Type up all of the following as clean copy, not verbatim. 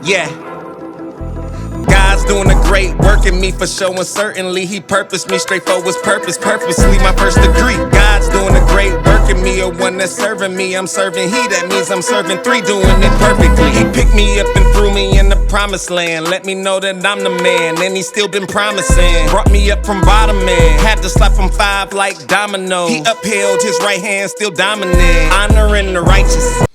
Yeah. God's doing a great work in me for showing certainly. He purposed me straight for his purpose, purposely my first degree. God's doing a great work in me, a one that's serving me. I'm serving he, that means I'm serving three, doing it perfectly. He picked me up and threw me in the promised land. Let me know that I'm the man, and he's still been promising. Brought me up from bottom, man. Had to slap him 5 like dominoes. He upheld his right hand, still dominant. Honoring the righteous.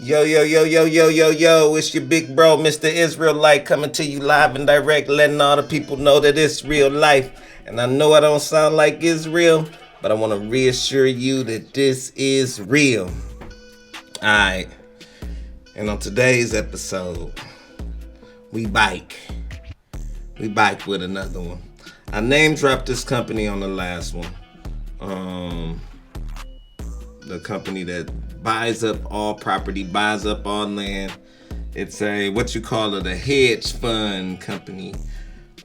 Yo, it's your big bro, Mr. Israelite, coming to you live and direct, letting all the people know that it's real life. And I know I don't sound like Israel, but I want to reassure you that this is real. Alright, and on today's episode, we bike with another one. I name dropped this company on the last one. The company that buys up all property, buys up all land. It's a, what you call it, a hedge fund company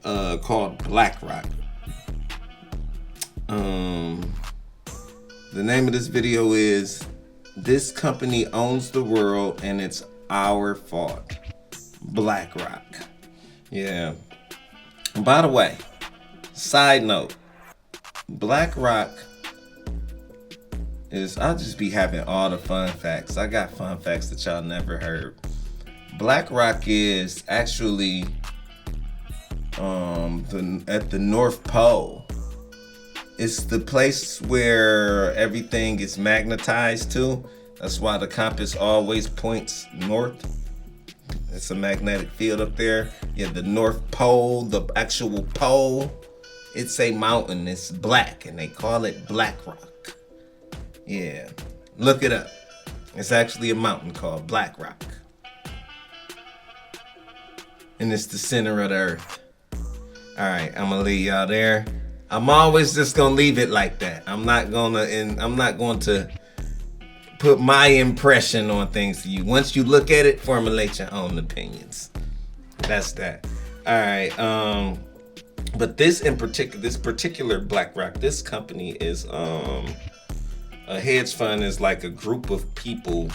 called BLACKROck. The name of this video is "This Company Owns the World and It's Our Fault." BLACKROck. Yeah. By the way, side note, BLACKROck I'll just be having all the fun facts. I got fun facts that y'all never heard. BLACKROck is actually at the North Pole. It's the place where everything is magnetized to. That's why the compass always points north. It's a magnetic field up there. Yeah, the North Pole, the actual pole. It's a mountain. It's black, and they call it BLACKROck. Yeah, look it up. It's actually a mountain called BLACKROck. And it's the center of the earth. Alright, I'm gonna leave y'all there. I'm always just gonna leave it like that. I'm not going to put my impression on things to you. Once you look at it, formulate your own opinions. That's that. Alright, but this particular BLACKROck, this company is a hedge fund is like a group of people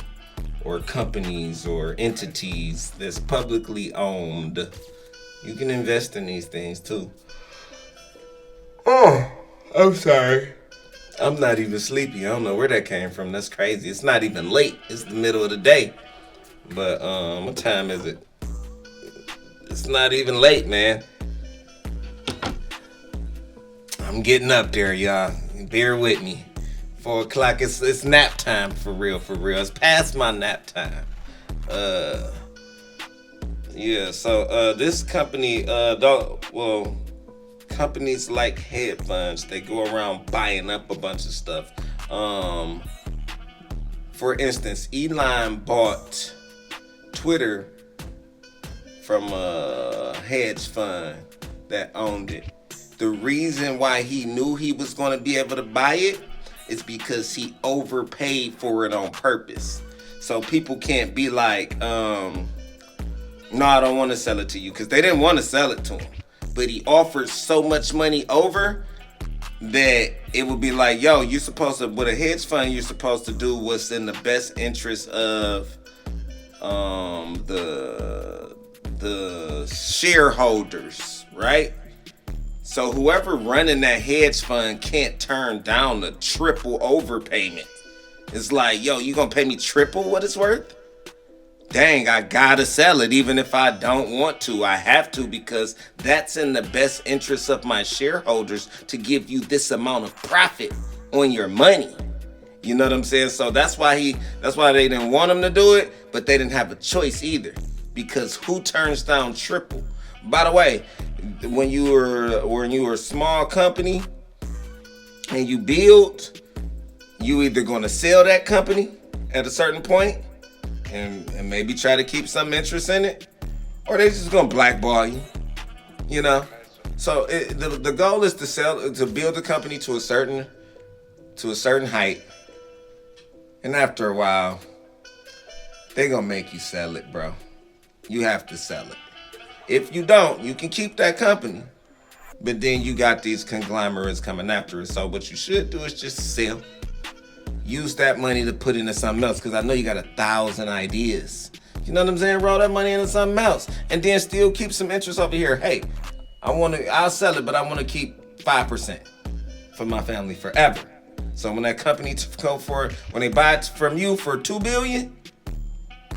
or companies or entities that's publicly owned. You can invest in these things too. Oh, I'm sorry. I'm not even sleepy. I don't know where that came from. That's crazy. It's not even late. It's the middle of the day. But what time is it? It's not even late, man. I'm getting up there, y'all. Bear with me. 4 o'clock, it's nap time for real. It's past my nap time. Yeah, so this company, companies like hedge funds, they go around buying up a bunch of stuff. For instance, Elon bought Twitter from a hedge fund that owned it. The reason why he knew he was going to be able to buy it is because he overpaid for it on purpose. So people can't be like, no, I don't want to sell it to you, because they didn't want to sell it to him. But he offered so much money over that it would be like, yo, you're supposed to, with a hedge fund, you're supposed to do what's in the best interest of the shareholders, right? So whoever running that hedge fund can't turn down the triple overpayment. It's like, yo, you gonna pay me triple what it's worth? Dang, I gotta sell it even if I don't want to. I have to, because that's in the best interest of my shareholders to give you this amount of profit on your money. You know what I'm saying? So that's why they didn't want him to do it, but they didn't have a choice either. Because who turns down triple? By the way, when you were a small company and you build, you either going to sell that company at a certain point and maybe try to keep some interest in it, or they just going to blackball you, you know? So the goal is to build a company to a certain height, and after a while, they're going to make you sell it, bro. You have to sell it. If you don't, you can keep that company, but then you got these conglomerates coming after it. So what you should do is just sell. Use that money to put into something else, because I know you got 1,000 ideas. You know what I'm saying? Roll that money into something else, and then still keep some interest over here. Hey, I'll sell it, but I want to keep 5% for my family forever. So when that company when they buy it from you for $2 billion,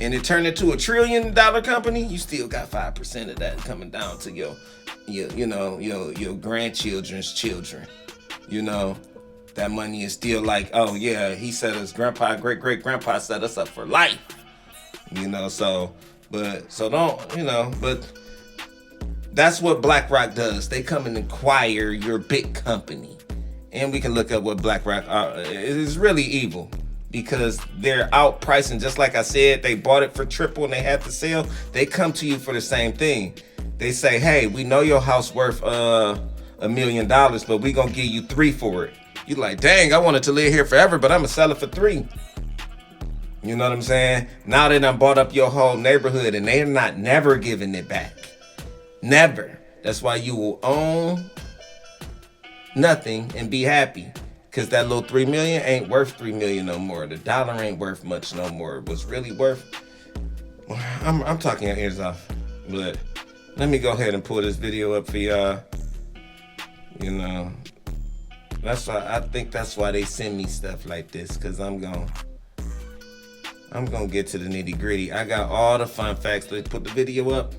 and it turned into $1 trillion company, you still got 5% of that coming down to your grandchildren's children. You know, that money is still like, oh yeah, he set us great-great-grandpa set us up for life. You know, but that's what BLACKROCK does. They come and acquire your big company. And we can look up what BLACKROCK are. It is really evil because they're outpricing. Just like I said, they bought it for triple and they had to sell. They come to you for the same thing. They say, hey, we know your house worth $1 million, but we gonna give you 3 for it. You like, dang, I wanted to live here forever, but I'm gonna sell it for 3. You know what I'm saying? Now they done bought up your whole neighborhood and they're never giving it back. Never. That's why you will own nothing and be happy, because that little 3 million ain't worth 3 million no more. The dollar ain't worth much no more. What's really worth, I'm talking your ears off, but let me go ahead and pull this video up for y'all. You know, that's why I think that's why they send me stuff like this, because I'm gonna get to the nitty gritty. I got all the fun facts. Let's put the video up.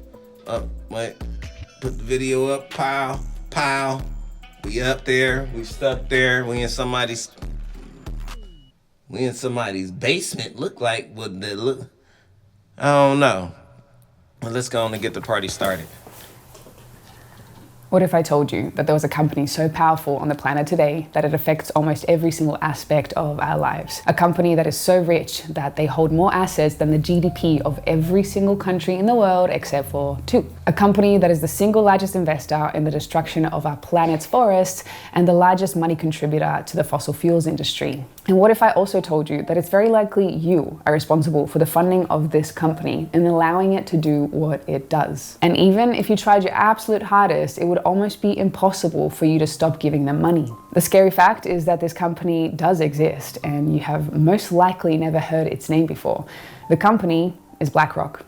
Put the video up. Pow. We up there, we stuck there, we in somebody's basement. Look like what they look. I don't know. Well, let's go on and get the party started. What if I told you that there was a company so powerful on the planet today that it affects almost every single aspect of our lives? A company that is so rich that they hold more assets than the GDP of every single country in the world except for 2. A company that is the single largest investor in the destruction of our planet's forests and the largest money contributor to the fossil fuels industry. And what if I also told you that it's very likely you are responsible for the funding of this company and allowing it to do what it does? And even if you tried your absolute hardest, it would almost be impossible for you to stop giving them money. The scary fact is that this company does exist, and you have most likely never heard its name before. The company is BLACKROCK.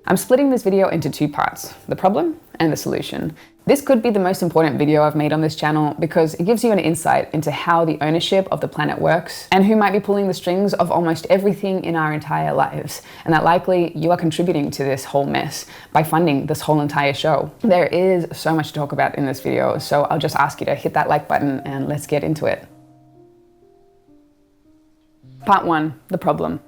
I'm splitting this video into 2 parts, the problem and the solution. This could be the most important video I've made on this channel because it gives you an insight into how the ownership of the planet works and who might be pulling the strings of almost everything in our entire lives, and that likely you are contributing to this whole mess by funding this whole entire show. There is so much to talk about in this video, so I'll just ask you to hit that like button and let's get into it. Part 1, the problem.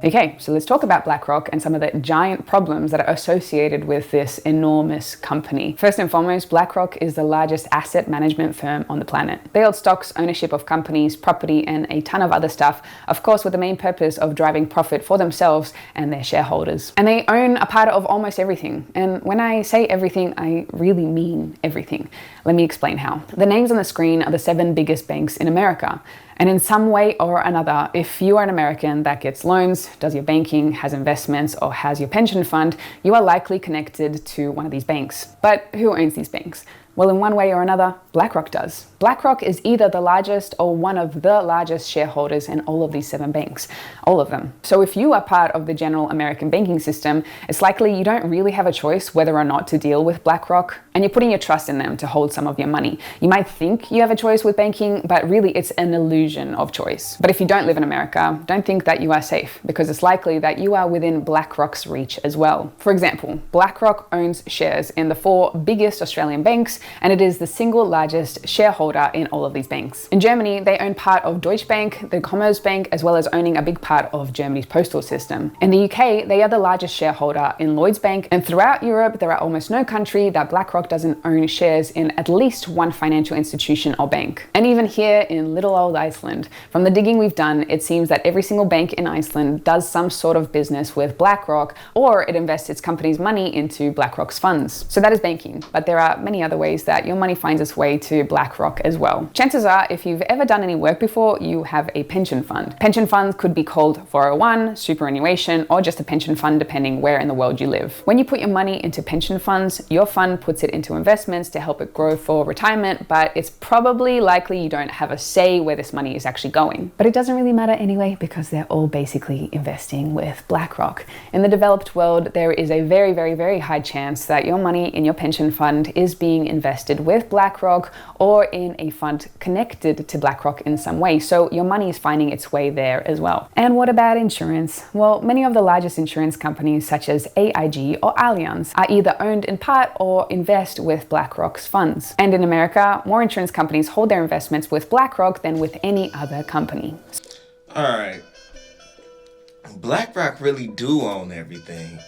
Okay, so let's talk about BLACKROCK and some of the giant problems that are associated with this enormous company. First and foremost, BLACKROCK is the largest asset management firm on the planet. They hold stocks, ownership of companies, property, and a ton of other stuff, of course with the main purpose of driving profit for themselves and their shareholders. And they own a part of almost everything. And when I say everything, I really mean everything. Let me explain how. The names on the screen are the 7 biggest banks in America. And in some way or another, if you are an American that gets loans, does your banking, has investments, or has your pension fund, you are likely connected to one of these banks. But who owns these banks? Well, in one way or another, BLACKROCK does. BLACKROCK is either the largest or one of the largest shareholders in all of these 7 banks, all of them. So if you are part of the general American banking system, it's likely you don't really have a choice whether or not to deal with BLACKROCK, and you're putting your trust in them to hold some of your money. You might think you have a choice with banking, but really it's an illusion of choice. But if you don't live in America, don't think that you are safe, because it's likely that you are within BLACKROCK's reach as well. For example, BLACKROCK owns shares in the 4 biggest Australian banks, and it is the single largest shareholder in all of these banks. In Germany, they own part of Deutsche Bank, the Commerzbank, as well as owning a big part of Germany's postal system. In the UK, they are the largest shareholder in Lloyds Bank, and throughout Europe, there are almost no country that BLACKROCK doesn't own shares in at least one financial institution or bank. And even here in little old Iceland, from the digging we've done, it seems that every single bank in Iceland does some sort of business with BLACKROCK, or it invests its company's money into BLACKROCK's funds. So that is banking, but there are many other ways case that your money finds its way to BlackRock as well. Chances are, if you've ever done any work before, you have a pension fund. Pension funds could be called 401, superannuation, or just a pension fund depending where in the world you live. When you put your money into pension funds, your fund puts it into investments to help it grow for retirement, but it's probably likely you don't have a say where this money is actually going. But it doesn't really matter anyway, because they're all basically investing with BlackRock. In the developed world, there is a very, very, very high chance that your money in your pension fund is being invested with BlackRock or in a fund connected to BlackRock in some way. So your money is finding its way there as well. And what about insurance? Well, many of the largest insurance companies such as AIG or Allianz are either owned in part or invest with BlackRock's funds. And in America, more insurance companies hold their investments with BlackRock than with any other company. All right. BlackRock really do own everything.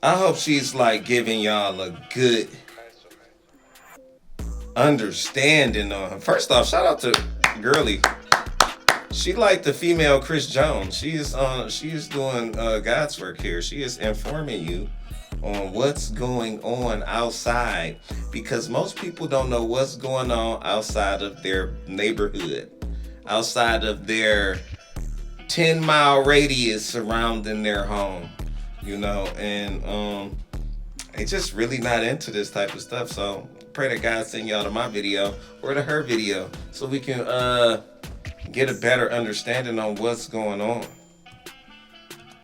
I hope she's like giving y'all a good understanding on her. First off, shout out to Girly. She like the female Chris Jones. She is doing God's work here. She is informing you on what's going on outside, because most people don't know what's going on outside of their neighborhood, outside of their 10-mile radius surrounding their home, and they just really not into this type of stuff. So pray that God send y'all to my video or to her video so we can get a better understanding on what's going on.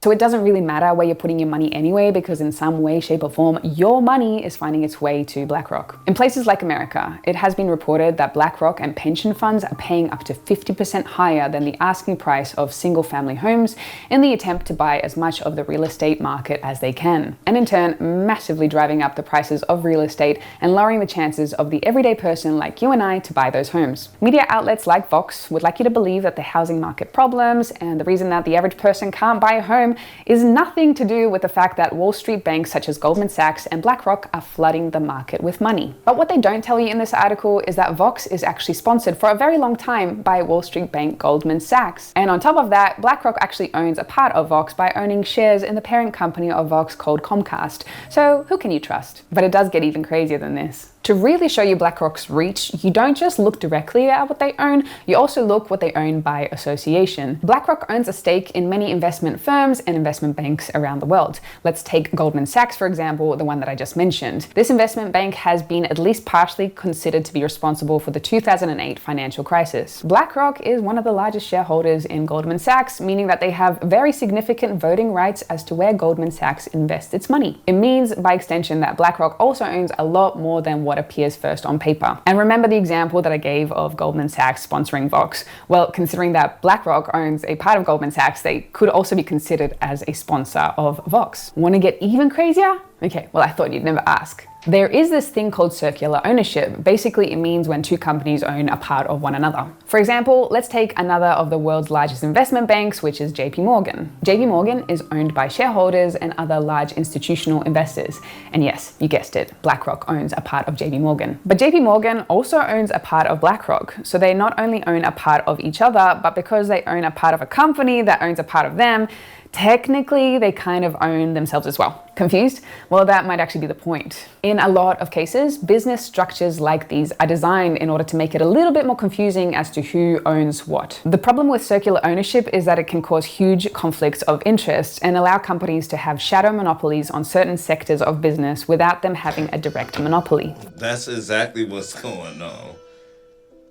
So it doesn't really matter where you're putting your money anyway, because in some way, shape or form, your money is finding its way to BlackRock. In places like America, it has been reported that BlackRock and pension funds are paying up to 50% higher than the asking price of single-family homes in the attempt to buy as much of the real estate market as they can, and in turn, massively driving up the prices of real estate and lowering the chances of the everyday person like you and I to buy those homes. Media outlets like Vox would like you to believe that the housing market problems and the reason that the average person can't buy a home is nothing to do with the fact that Wall Street banks such as Goldman Sachs and BlackRock are flooding the market with money. But what they don't tell you in this article is that Vox is actually sponsored for a very long time by Wall Street bank Goldman Sachs. And on top of that, BlackRock actually owns a part of Vox by owning shares in the parent company of Vox called Comcast. So who can you trust? But it does get even crazier than this. To really show you BlackRock's reach, you don't just look directly at what they own, you also look what they own by association. BlackRock owns a stake in many investment firms and investment banks around the world. Let's take Goldman Sachs, for example, the one that I just mentioned. This investment bank has been at least partially considered to be responsible for the 2008 financial crisis. BlackRock is one of the largest shareholders in Goldman Sachs, meaning that they have very significant voting rights as to where Goldman Sachs invests its money. It means, by extension, that BlackRock also owns a lot more than what appears first on paper. And remember the example that I gave of Goldman Sachs sponsoring Vox? Well, considering that BlackRock owns a part of Goldman Sachs, they could also be considered as a sponsor of Vox. Want to get even crazier? Okay, well, I thought you'd never ask. There is this thing called circular ownership. Basically, it means when two companies own a part of one another. For example, let's take another of the world's largest investment banks, which is JP Morgan. JP Morgan is owned by shareholders and other large institutional investors. And yes, you guessed it, BlackRock owns a part of JP Morgan. But JP Morgan also owns a part of BlackRock. So they not only own a part of each other, but because they own a part of a company that owns a part of them, technically they kind of own themselves as well. Confused? Well, that might actually be the point. In a lot of cases, business structures like these are designed in order to make it a little bit more confusing as to who owns what. The problem with circular ownership is that it can cause huge conflicts of interest and allow companies to have shadow monopolies on certain sectors of business without them having a direct monopoly. That's exactly what's going on.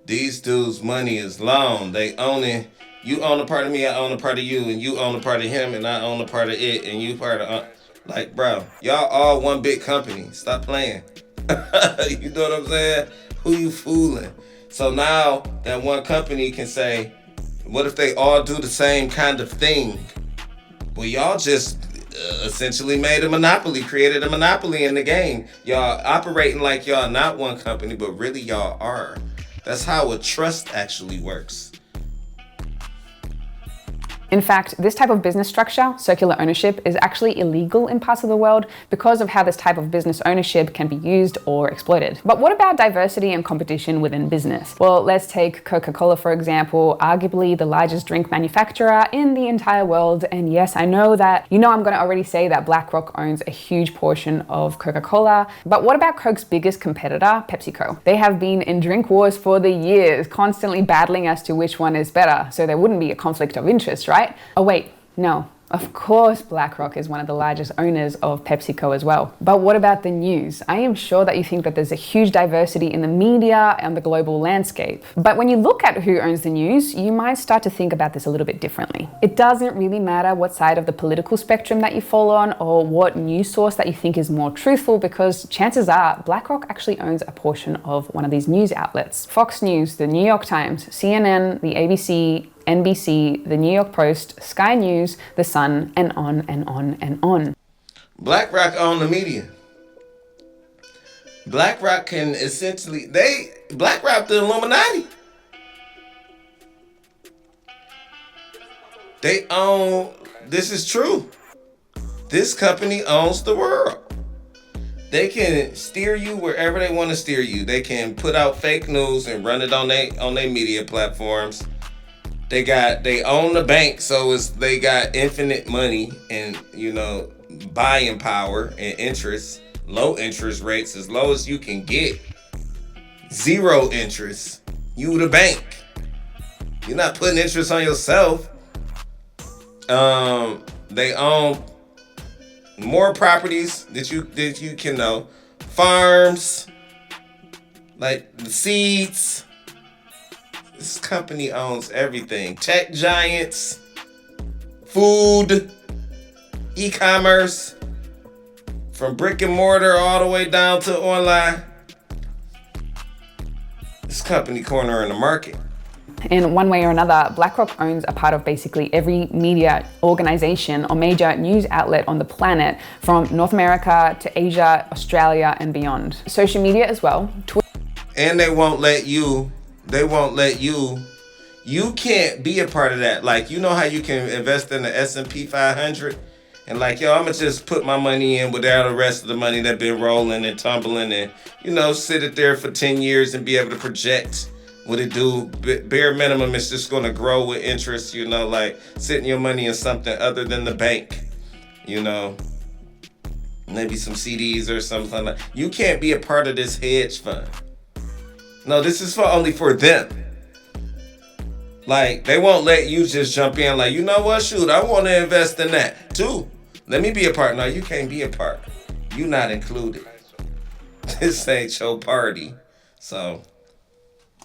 These dudes' money is long. They own it. You own a part of me, I own a part of you, and you own a part of him, and I own a part of it, and you part of... like, bro, y'all all one big company. Stop playing. You know what I'm saying? Who you fooling? So now that one company can say, what if they all do the same kind of thing? Well, y'all just essentially made a monopoly, created a monopoly in the game. Y'all operating like y'all not one company, but really y'all are. That's how a trust actually works. In fact, this type of business structure, circular ownership, is actually illegal in parts of the world because of how this type of business ownership can be used or exploited. But what about diversity and competition within business? Well, let's take Coca-Cola, for example, arguably the largest drink manufacturer in the entire world. And yes, I know that, I'm going to already say that BlackRock owns a huge portion of Coca-Cola. But what about Coke's biggest competitor, PepsiCo? They have been in drink wars for the years, constantly battling as to which one is better. So there wouldn't be a conflict of interest, right? Oh wait, no. Of course, BlackRock is one of the largest owners of PepsiCo as well. But what about the news? I am sure that you think that there's a huge diversity in the media and the global landscape. But when you look at who owns the news, you might start to think about this a little bit differently. It doesn't really matter what side of the political spectrum that you fall on or what news source that you think is more truthful, because chances are BlackRock actually owns a portion of one of these news outlets. Fox News, the New York Times, CNN, the ABC, NBC, the New York Post, Sky News, The Sun, and on and on and on. BlackRock own the media. BlackRock can essentially, BlackRock the Illuminati. They own, this is true. This company owns the world. They can steer you wherever they want to steer you. They can put out fake news and run it on their media platforms. They own the bank, so they got infinite money and, buying power and interest, low interest rates, as low as you can get. 0 interest. You the bank. You're not putting interest on yourself. They own more properties that you can know. Farms, like the seeds. This company owns everything. Tech giants, food, e-commerce, from brick and mortar all the way down to online. This company cornering the market. In one way or another, BlackRock owns a part of basically every media organization or major news outlet on the planet, from North America to Asia, Australia, and beyond. Social media as well. And they won't let you, you can't be a part of that. Like, you know how you can invest in the S&P 500? And like, I'm going to just put my money in without the rest of the money that's been rolling and tumbling and, sit it there for 10 years and be able to project what it do. Bare minimum, it's just going to grow with interest, like sitting your money in something other than the bank, maybe some CDs or something like that. You can't be a part of this hedge fund. No, this is only for them. Like, they won't let you just jump in like, you know what, shoot, I want to invest in that too. Let me be a part. No, you can't be a part. You not included. This ain't your party. So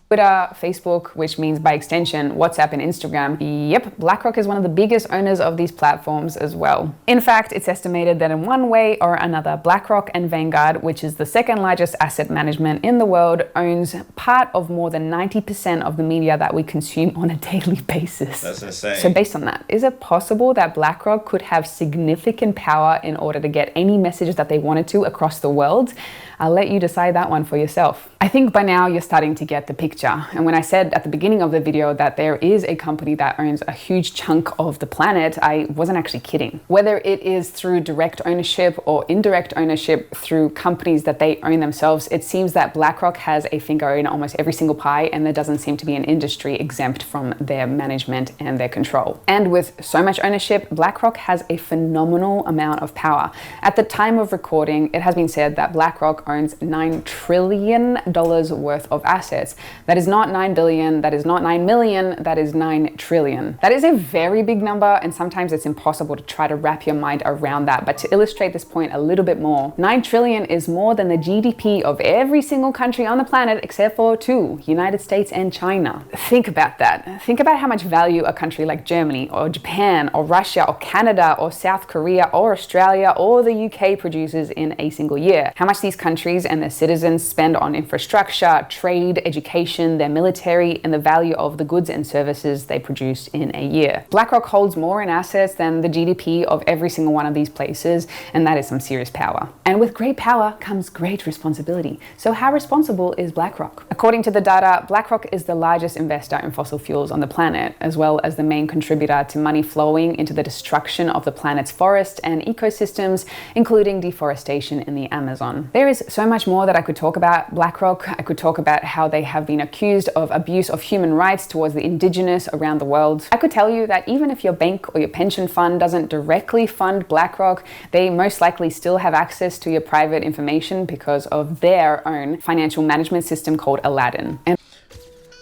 Twitter, Facebook, which means by extension WhatsApp and Instagram. Yep, BlackRock is one of the biggest owners of these platforms as well. In fact, it's estimated that in one way or another, BlackRock and Vanguard, which is the second largest asset management in the world, owns part of more than 90% of the media that we consume on a daily basis. That's insane. So based on that, is it possible that BlackRock could have significant power in order to get any message that they wanted to across the world? I'll let you decide that one for yourself. I think by now you're starting to get the picture. And when I said at the beginning of the video that there is a company that owns a huge chunk of the planet, I wasn't actually kidding. Whether it is through direct ownership or indirect ownership through companies that they own themselves, it seems that BlackRock has a finger in almost every single pie, and there doesn't seem to be an industry exempt from their management and their control. And with so much ownership, BlackRock has a phenomenal amount of power. At the time of recording, it has been said that BlackRock owns $9 trillion worth of assets. That is not 9 billion, that is not 9 million, that is 9 trillion. That is a very big number, and sometimes it's impossible to try to wrap your mind around that. But to illustrate this point a little bit more, 9 trillion is more than the GDP of every single country on the planet except for 2, United States and China. Think about that. Think about how much value a country like Germany or Japan or Russia or Canada or South Korea or Australia or the UK produces in a single year. How much these countries and their citizens spend on infrastructure, trade, education, nation, their military, and the value of the goods and services they produce in a year. BlackRock holds more in assets than the GDP of every single one of these places, and that is some serious power. And with great power comes great responsibility. So how responsible is BlackRock? According to the data, BlackRock is the largest investor in fossil fuels on the planet, as well as the main contributor to money flowing into the destruction of the planet's forests and ecosystems, including deforestation in the Amazon. There is so much more that I could talk about BlackRock. I could talk about how they have been accused of abuse of human rights towards the indigenous around the world. I could tell you that even if your bank or your pension fund doesn't directly fund BlackRock, they most likely still have access to your private information because of their own financial management system called Aladdin. And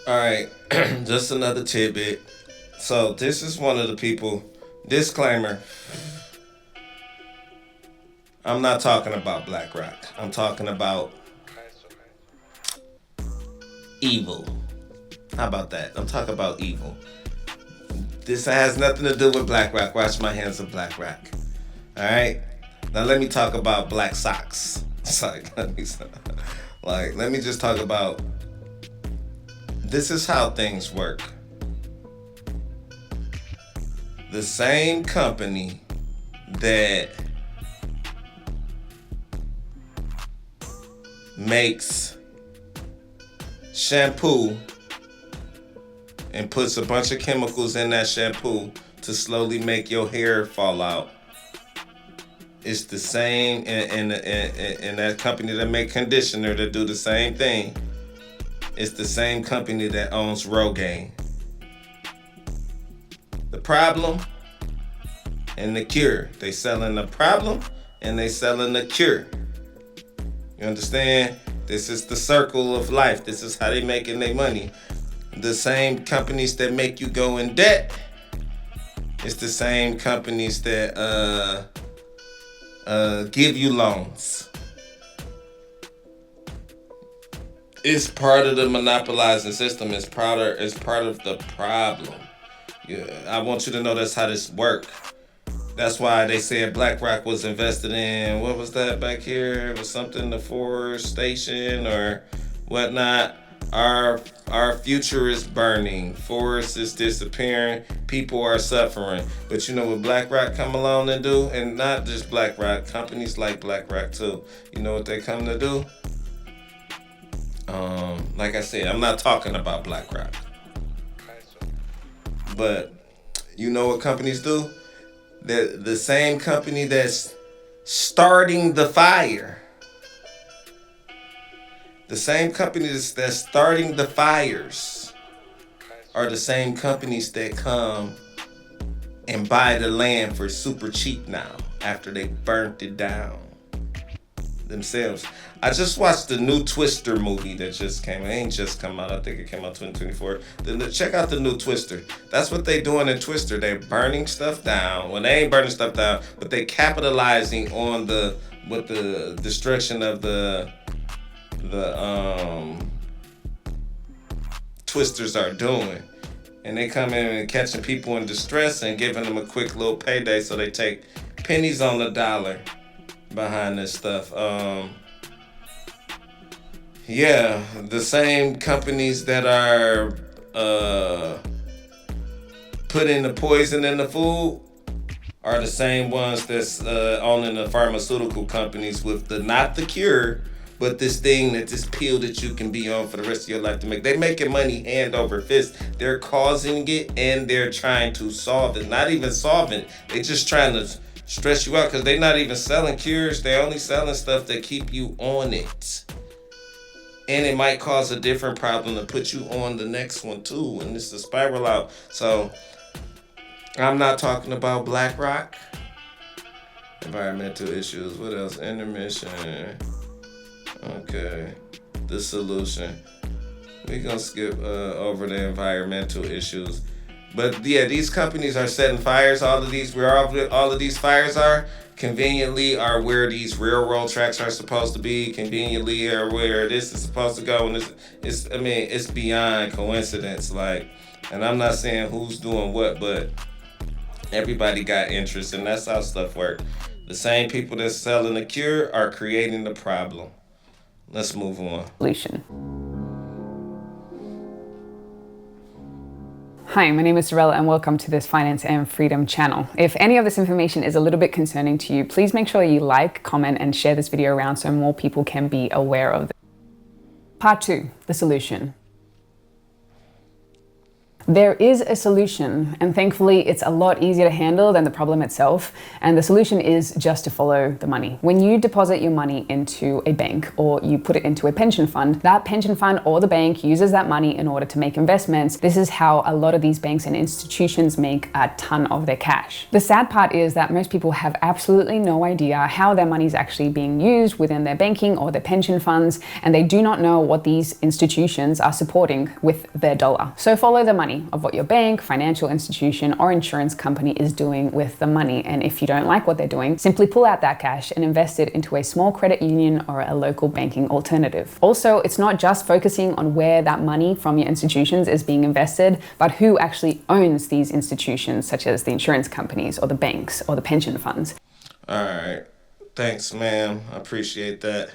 all right, just another tidbit. So this is one of the people, disclaimer, I'm not talking about BlackRock. I'm talking about evil. How about that? I'm talking about evil. This has nothing to do with BlackRock. Wash my hands of BlackRock. All right? Now let me talk about black socks. Sorry, let me just talk about, this is how things work. The same company that makes shampoo and puts a bunch of chemicals in that shampoo to slowly make your hair fall out. It's the same, and that company that make conditioner that do the same thing. It's the same company that owns Rogaine. The problem and the cure. They selling the problem and they selling the cure. You understand? This is the circle of life. This is how they making their money. The same companies that make you go in debt, it's the same companies that give you loans. It's part of the monopolizing system. It's part of the problem. Yeah, I want you to know that's how this works. That's why they said BlackRock was invested in, what was that back here? It was something, the forestation or whatnot. Our future is burning. Forest is disappearing. People are suffering. But you know what BlackRock come along and do? And not just BlackRock, companies like BlackRock too. You know what they come to do? Like I said, I'm not talking about BlackRock. But you know what companies do? The same company that's starting the fire. The same companies that's starting the fires are the same companies that come and buy the land for super cheap now after they burnt it down themselves. I just watched the new Twister movie that just came. It ain't just come out. I think it came out 2024. Check out the new Twister. That's what they doing in Twister. They burning stuff down. Well, they ain't burning stuff down, but they capitalizing on the destruction of the Twisters are doing. And they come in and catching people in distress and giving them a quick little payday, so they take pennies on the dollar behind this stuff. Yeah, the same companies that are putting the poison in the food are the same ones that's owning the pharmaceutical companies with not the cure, but this pill that you can be on for the rest of your life to make. They're making money hand over fist. They're causing it and they're trying to solve it. Not even solving it. They're just trying to stress you out because they're not even selling cures. They're only selling stuff that keep you on it. And it might cause a different problem to put you on the next one too. And it's a spiral out. So I'm not talking about BlackRock. Environmental issues. What else? Intermission. Okay. The solution. We're going to skip over the environmental issues. But yeah, these companies are setting fires. All of these fires are conveniently are where these railroad tracks are supposed to be. Conveniently are where this is supposed to go. And it's beyond coincidence. And I'm not saying who's doing what, but everybody got interest, and that's how stuff works. The same people that's selling the cure are creating the problem. Let's move on. Solution. Hi, my name is Sorella and welcome to this Finance and Freedom channel. If any of this information is a little bit concerning to you, please make sure you like, comment, and share this video around so more people can be aware of it. Part 2, the solution. There is a solution, and thankfully it's a lot easier to handle than the problem itself, and the solution is just to follow the money. When you deposit your money into a bank or you put it into a pension fund, that pension fund or the bank uses that money in order to make investments. This is how a lot of these banks and institutions make a ton of their cash. The sad part is that most people have absolutely no idea how their money is actually being used within their banking or their pension funds, and they do not know what these institutions are supporting with their dollar. So follow the money of what your bank, financial institution, or insurance company is doing with the money. And if you don't like what they're doing, simply pull out that cash and invest it into a small credit union or a local banking alternative. Also, it's not just focusing on where that money from your institutions is being invested, but who actually owns these institutions, such as the insurance companies or the banks or the pension funds. All right. Thanks, ma'am. I appreciate that.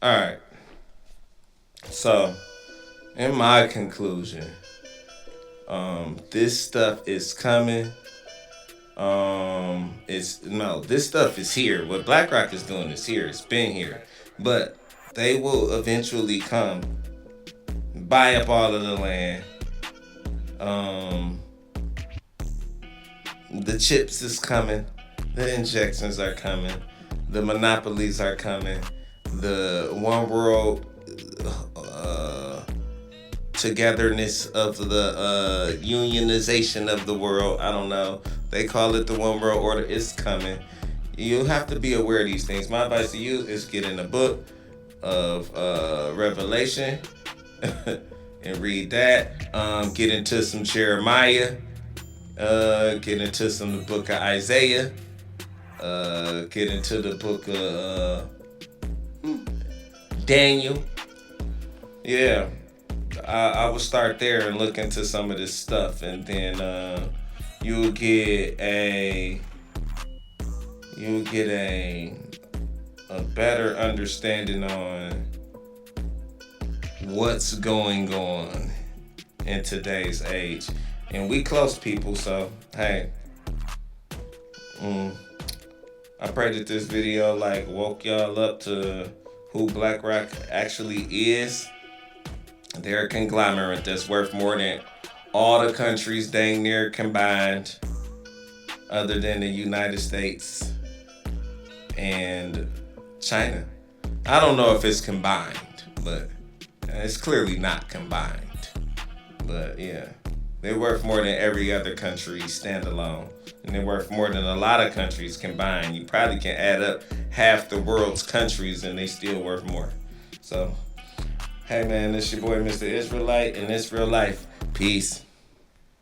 All right. So, in my conclusion, this stuff is coming. This stuff is here. What BlackRock is doing is here. It's been here. But they will eventually come, buy up all of the land. The chips is coming. The injections are coming. The monopolies are coming. The one world togetherness of the unionization of the world. I don't know. They call it the one world order. It's coming. You have to be aware of these things. My advice to you is get in the book of Revelation and read that. Get into some Jeremiah. Get into the book of Isaiah. Get into the book of Daniel. Yeah. I would start there and look into some of this stuff, and then you'll get a better understanding on what's going on in today's age. And we close, people, so hey, I pray that this video woke y'all up to who BlackRock actually is. They're a conglomerate that's worth more than all the countries dang near combined, other than the United States and China. I don't know if it's combined, but it's clearly not combined. But yeah, they're worth more than every other country standalone. And they're worth more than a lot of countries combined. You probably can add up half the world's countries and they still worth more. So, hey man, this your boy Mr. Israelite, and it's real life. Peace.